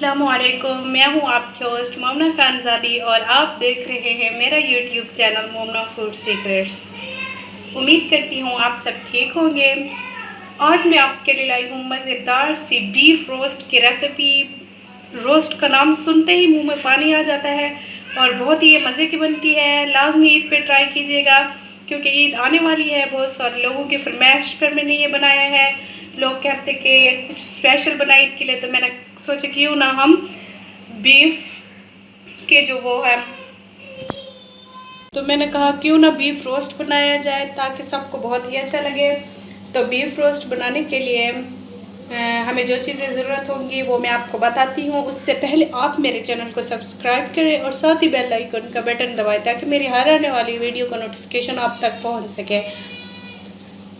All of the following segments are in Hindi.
अस्सलामुअलैकुम, मैं हूँ आपकी होस्ट मोमना फ़ानज़ादी और आप देख रहे हैं मेरा यूट्यूब चैनल मोमना फूड सीक्रेट्स। उम्मीद करती हूँ आप सब ठीक होंगे। आज मैं आपके लिए लाई हूँ मज़ेदार सी बीफ रोस्ट की रेसिपी। रोस्ट का नाम सुनते ही मुंह में पानी आ जाता है और बहुत ही ये मज़े की बनती है। लाजमी ईद पे ट्राई कीजिएगा क्योंकि ईद आने वाली है। बहुत सारे लोगों की फरमाइश पर मैंने ये बनाया है। लोग कहते कि कुछ स्पेशल बनाए ईद के लिए, तो मैंने सोचा क्यों ना हम बीफ के जो वो है, तो मैंने कहा क्यों ना बीफ रोस्ट बनाया जाए ताकि सबको बहुत ही अच्छा लगे। तो बीफ रोस्ट बनाने के लिए हमें जो चीज़ें ज़रूरत होंगी वो मैं आपको बताती हूँ। उससे पहले आप मेरे चैनल को सब्सक्राइब करें और साथ ही बेल आइकन का बटन दबाएं ताकि मेरी हर आने वाली वीडियो का नोटिफिकेशन आप तक पहुँच सके।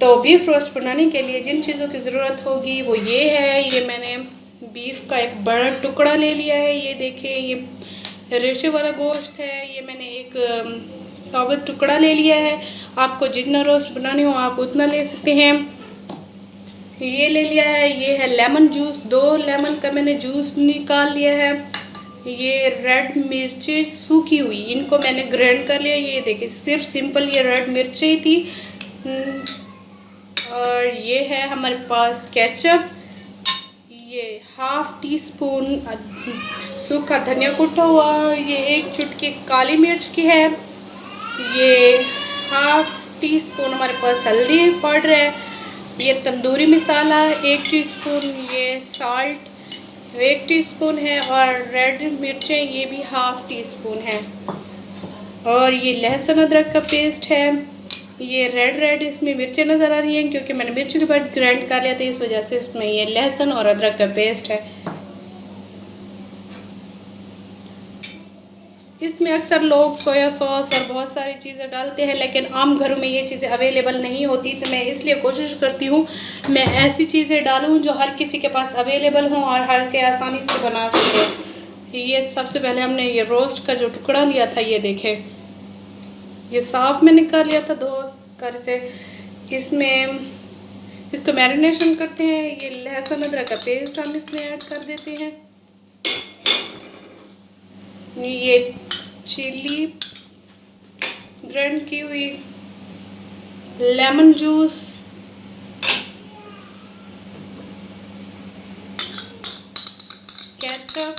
तो बीफ रोस्ट बनाने के लिए जिन चीज़ों की ज़रूरत होगी वो ये है। ये मैंने बीफ का एक बड़ा टुकड़ा ले लिया है। ये देखिए, ये रेशे वाला गोश्त है। ये मैंने एक साबुत टुकड़ा ले लिया है। आपको जितना रोस्ट बनाने हो आप उतना ले सकते हैं। ये ले लिया है। ये है लेमन जूस, 2 लेमन का मैंने जूस निकाल लिया है। ये रेड मिर्ची सूखी हुई, इनको मैंने ग्राइंड कर लिया। ये देखिए, सिर्फ सिंपल ये रेड मिर्ची ही थी। और ये है हमारे पास केचप। ये हाफ टी स्पून सूखा धनिया कुटा हुआ। ये 1 चुटकी काली मिर्च की है। ये हाफ टी स्पून हमारे पास हल्दी पाउडर है। ये तंदूरी मसाला 1 टीस्पून। ये साल्ट 1 टीस्पून है और रेड मिर्चें ये भी हाफ टी स्पून है। और ये लहसुन अदरक का पेस्ट है। ये रेड इसमें मिर्चें नज़र आ रही हैं क्योंकि मैंने मिर्ची के बाद ग्राइंड कर लिया था, इस वजह से इसमें ये लहसुन और अदरक का पेस्ट है। इसमें अक्सर लोग सोया सॉस और बहुत सारी चीज़ें डालते हैं, लेकिन आम घरों में ये चीज़ें अवेलेबल नहीं होती। तो मैं इसलिए कोशिश करती हूँ मैं ऐसी चीज़ें डालूँ जो हर किसी के पास अवेलेबल हों और हर के आसानी से बना सकें। ये सबसे पहले हमने ये रोस्ट का जो टुकड़ा लिया था, ये देखें, ये साफ़ मैंने कर लिया था 2 कर से। इसमें इसको मैरिनेशन करते हैं। ये लहसुन अदरक का पेस्ट हम इसमें ऐड कर देते हैं। ये चिली ग्राइंड की हुई, लेमन जूस, केचप,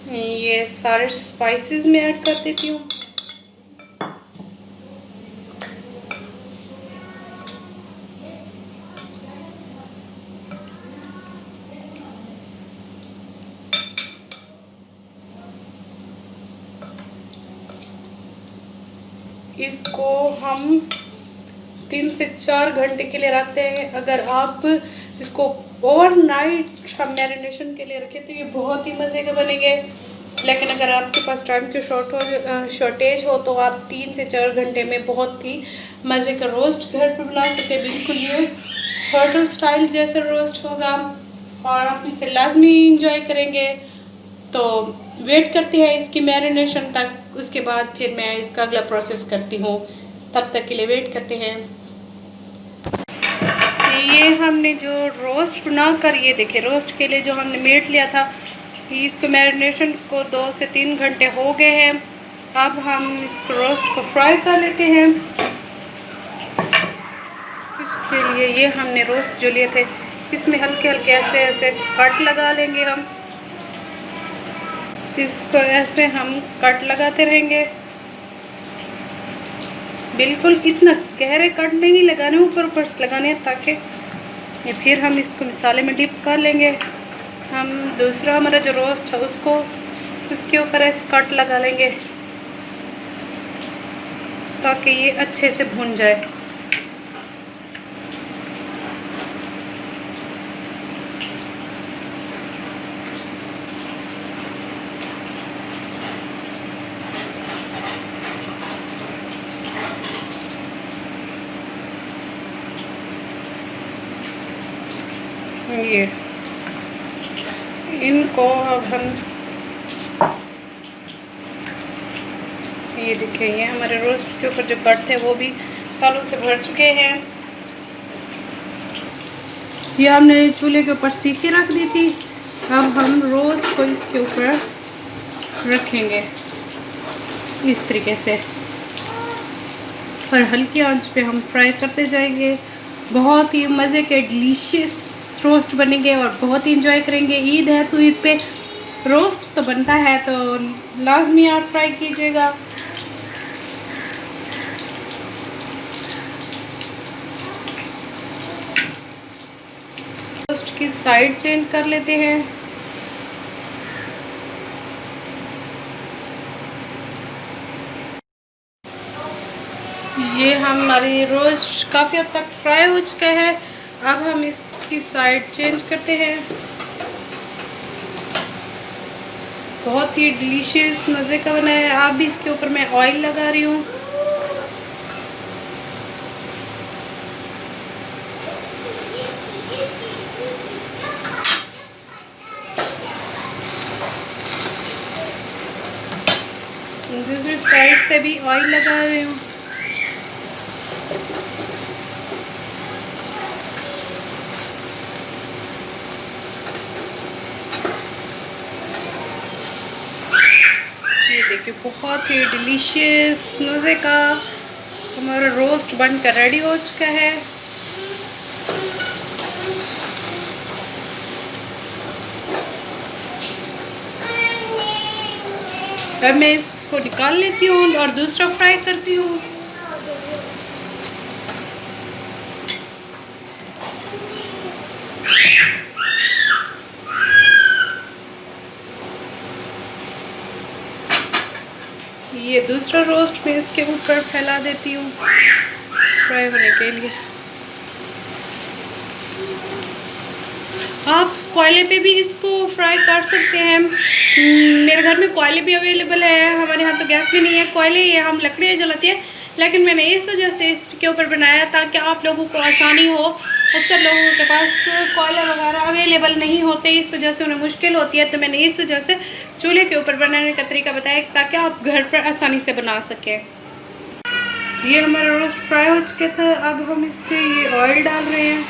ये सारे स्पाइसेस में ऐड कर देती हूँ। इसको हम 3 से 4 घंटे के लिए रखते हैं। अगर आप इसको ओवरनाइट हम मैरिनेशन के लिए रखें तो ये बहुत ही मज़े के बनेंगे। लेकिन अगर आपके पास टाइम की शॉर्टेज हो तो आप 3 से 4 घंटे में बहुत ही मज़े का रोस्ट घर पर बना सकते हैं। बिल्कुल ये होटल स्टाइल जैसे रोस्ट होगा और आप इसे लाजमी इंजॉय करेंगे। तो वेट करते हैं इसकी मैरिनेशन तक, उसके बाद फिर मैं इसका अगला प्रोसेस करती हूँ। तब तक के लिए वेट करते हैं। ये हमने जो रोस्ट बनाकर, ये देखिए रोस्ट के लिए जो हमने मीट लिया था, इसको मैरिनेशन को 2 से 3 घंटे हो गए हैं। अब हम इस रोस्ट को फ्राई कर लेते हैं। इसके लिए ये हमने रोस्ट जो लिए थे इसमें हल्के हल्के ऐसे ऐसे कट लगा लेंगे। हम इसको ऐसे हम कट लगाते रहेंगे। बिल्कुल इतना गहरे कट नहीं लगाने, ऊपर से लगाने हैं ताकि ये फिर हम इसको मसाले में डिप कर लेंगे। हम दूसरा हमारा जो रोस्ट है उसको उसके ऊपर ऐसे कट लगा लेंगे ताकि ये अच्छे से भुन जाए। ये इनको अब हम, ये देखिए, ये हमारे रोस्ट के ऊपर जो कट थे वो भी सालों से भर चुके हैं। ये हमने चूल्हे के ऊपर सीखी रख दी थी। अब हम रोस्ट को इसके ऊपर रखेंगे इस तरीके से और हल्की आंच पे हम फ्राई करते जाएंगे। बहुत ही मज़े के डिलीशियस रोस्ट बनेंगे और बहुत ही इंजॉय करेंगे। ईद है तो ईद पे रोस्ट तो बनता है, तो लाजमी आप ट्राई कीजिएगा। रोस्ट की साइड चेंज कर लेते हैं। ये हमारी रोस्ट काफ़ी हद तक फ्राई हो चुका है। अब हम इसकी साइड चेंज करते हैं। बहुत ही डिलीशियस मज़े का बना है। अब भी इसके ऊपर मैं ऑयल लगा रही हूँ। दूसरी साइड से भी ऑयल लगा रही हूँ। ये देखिए बहुत ही डिलीशियस मज़े का हमारा रोस्ट बनकर रेडी हो चुका है। अब मैं इसको निकाल लेती हूँ और दूसरा फ्राई करती हूँ। ये दूसरा रोस्ट मैं इसके ऊपर फैला देती हूँ फ्राई होने के लिए। आप कोयले पे भी इसको फ्राई कर सकते हैं। मेरे घर में कोयले भी अवेलेबल है, हमारे यहाँ तो गैस भी नहीं है। कोयले ये हम लकड़ियाँ जलाती है, लेकिन मैंने इस वजह से इसके ऊपर बनाया ताकि आप लोगों को आसानी हो। अक्सर लोगों के पास कोयला वगैरह अवेलेबल नहीं होते, इस वजह से उन्हें मुश्किल होती है। तो मैंने इस वजह से चूल्हे के ऊपर बनाने का तरीका बताया ताकि आप घर पर आसानी से बना सकें। ये हमारा रोस्ट फ्राई हो चुका था। अब हम इससे ये ऑयल डाल रहे हैं।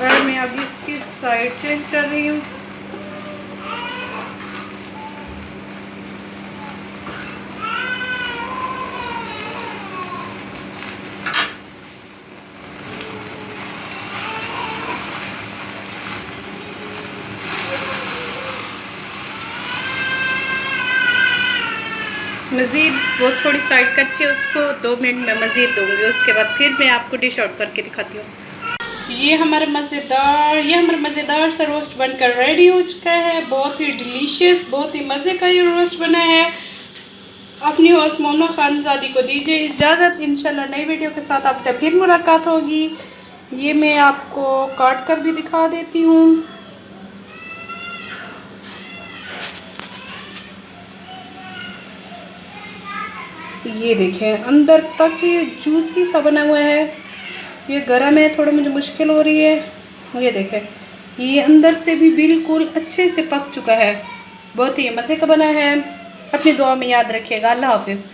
और मैं अभी इसकी साइड चेंज कर रही हूँ। मज़ीद वो थोड़ी साइड कच्ची, उसको 2 मिनट में मज़ीद दूँगी। उसके बाद फिर मैं आपको डिश आउट करके दिखाती हूँ। ये हमारा मज़ेदार सा रोस्ट बनकर रेडी हो चुका है। बहुत ही डिलीशियस, बहुत ही मज़े का ये रोस्ट बना है। अपनी होस्ट मोमना खानज़ादी को दीजिए इजाज़त। इंशाल्लाह नई वीडियो के साथ आपसे फिर मुलाकात होगी। ये मैं आपको काट कर भी दिखा देती हूँ। ये देखें अंदर तक ये जूसी सा बना हुआ है। ये गर्म है, थोड़ा मुझे मुश्किल हो रही है। ये देखें ये अंदर से भी बिल्कुल अच्छे से पक चुका है। बहुत ही मज़े का बना है। अपनी दुआ में याद रखिएगा। अल्लाह हाफिज़।